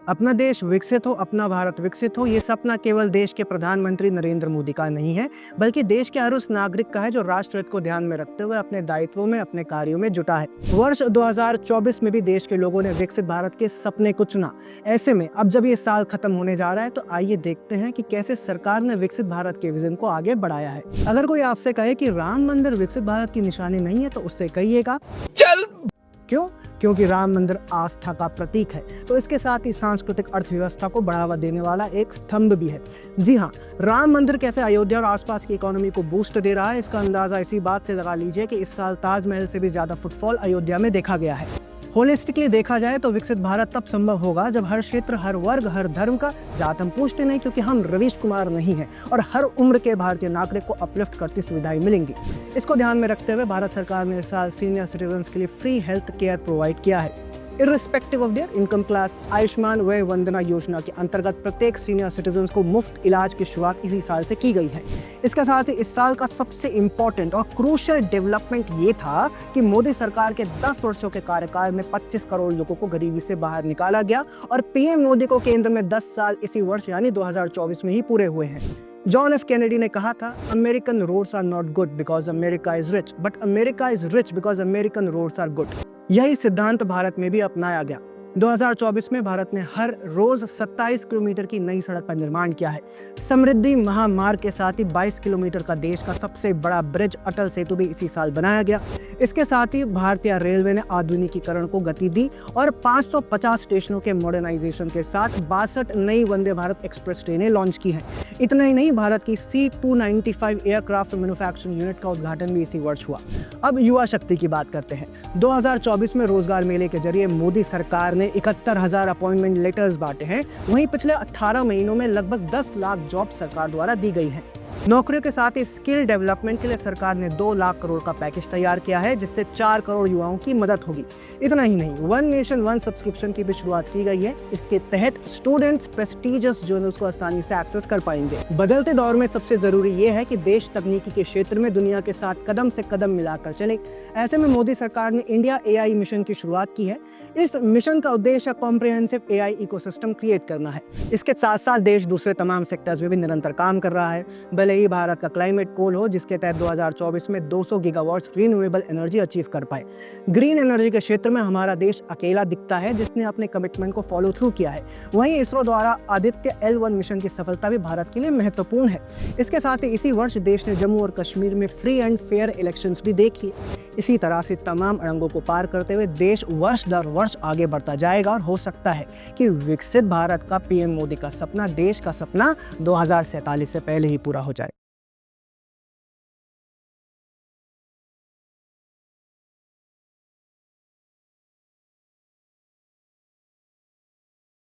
अपना देश विकसित हो, अपना भारत विकसित हो, ये सपना केवल देश के प्रधानमंत्री नरेंद्र मोदी का नहीं है, बल्कि देश के हर उस नागरिक का है जो राष्ट्र हित को ध्यान में रखते हुए अपने दायित्वों में, अपने कार्यों में जुटा है। वर्ष 2024 में भी देश के लोगों ने विकसित भारत के सपने को चुना। ऐसे में अब जब ये साल खत्म होने जा रहा है, तो आइए देखते हैं कि कैसे सरकार ने विकसित भारत के विजन को आगे बढ़ाया है। अगर कोई आपसे कहे कि राम मंदिर विकसित भारत की निशानी नहीं है, तो उससे कहिएगा चल। क्यों? क्योंकि राम मंदिर आस्था का प्रतीक है, तो इसके साथ ही सांस्कृतिक अर्थव्यवस्था को बढ़ावा देने वाला एक स्तंभ भी है। जी हाँ, राम मंदिर कैसे अयोध्या और आसपास की इकोनॉमी को बूस्ट दे रहा है, इसका अंदाजा इसी बात से लगा लीजिए कि इस साल ताजमहल से भी ज्यादा फुटफॉल अयोध्या में देखा गया है। होलिस्टिकली देखा जाए तो विकसित भारत तब संभव होगा जब हर क्षेत्र, हर वर्ग, हर धर्म का, जात हम पूछते नहीं क्योंकि हम रवीश कुमार नहीं हैं, और हर उम्र के भारतीय नागरिक को अपलिफ्ट करती सुविधाएं मिलेंगी। इसको ध्यान में रखते हुए भारत सरकार ने इस साल सीनियर सिटीजन्स के लिए फ्री हेल्थ केयर प्रोवाइड किया है। Irrespective of their income class, Ayushman वय वंदना योजना के अंतर्गत प्रत्येक सीनियर सिटीजन्स को मुफ्त इलाज की शुरुआत इसी साल से की गई है। इसके साथ ही इस साल का सबसे इंपॉर्टेंट और क्रूशियल डेवलपमेंट ये था कि मोदी सरकार के 10 वर्षों के कार्यकाल में 25 करोड़ लोगों को गरीबी से बाहर निकाला गया, और पीएम मोदी को केंद्र में 10 साल इसी वर्ष यानी 2024 में ही पूरे हुए हैं। जॉन एफ कैनेडी ने कहा था, American roads are not good because America is rich, but America is rich because American roads are good. यही सिद्धांत भारत में भी अपनाया गया। 2024 में भारत ने हर रोज 27 किलोमीटर की नई सड़क का निर्माण किया है। समृद्धि महामार्ग के साथ ही 22 किलोमीटर का देश का सबसे बड़ा ब्रिज अटल सेतु भी इसी साल बनाया गया। इसके साथ ही भारतीय रेलवे ने आधुनिकीकरण को गति दी और 550 स्टेशनों के मॉडर्नाइजेशन के साथ 62 नई वंदे भारत एक्सप्रेस ट्रेनें लॉन्च की हैं। इतना ही नहीं, भारत की C295 एयरक्राफ्ट मैन्युफैक्चरिंग यूनिट का उद्घाटन भी इसी वर्ष हुआ। अब युवा शक्ति की बात करते हैं। 2024 में रोजगार मेले के जरिए मोदी सरकार ने 71,000 अपॉइंटमेंट लेटर्स बांटे हैं। वहीं पिछले 18 महीनों में लगभग 10 लाख जॉब सरकार द्वारा दी गई हैं। नौकरियों के साथ ही स्किल डेवलपमेंट के लिए सरकार ने 2 लाख करोड़ का पैकेज तैयार किया है, जिससे 4 करोड़ युवाओं की मदद होगी। इतना ही नहीं, वन नेशन वन सब्सक्रिप्शन की भी शुरुआत की गई है। इसके तहत स्टूडेंट्स प्रेस्टिजियस जर्नल्स को आसानी से एक्सेस कर पाएंगे। बदलते दौर में सबसे जरूरी ये है कि देश तकनीकी के क्षेत्र में दुनिया के साथ कदम से कदम मिलाकर चले। ऐसे में मोदी सरकार ने इंडिया AI मिशन की शुरुआत की है। इस मिशन का उद्देश्य कॉम्प्रिहेंसिव AI इकोसिस्टम क्रिएट करना है। इसके साथ साथ देश दूसरे तमाम सेक्टर्स में भी निरंतर काम कर रहा है। भले ही भारत का क्लाइमेट गोल हो, जिसके तहत 2024 में 200 गीगावाट्स रिन्यूएबल एनर्जी अचीव कर पाए। ग्रीन एनर्जी के क्षेत्र में हमारा देश अकेला दिखता है जिसने अपने कमिटमेंट को फॉलो थ्रू किया है। वहीं इसरो द्वारा आदित्य L1 मिशन की सफलता भी भारत के लिए महत्वपूर्ण है। इसके साथ ही इसी वर्ष देश ने जम्मू और कश्मीर में फ्री एंड फेयर इलेक्शंस भी देखी। इसी तरह से तमाम अड़ंगों को पार करते हुए देश वर्ष दर वर्ष आगे बढ़ता जाएगा, और हो सकता है कि विकसित भारत का पीएम मोदी का सपना, देश का सपना 2047 से पहले ही पूरा हो जाए।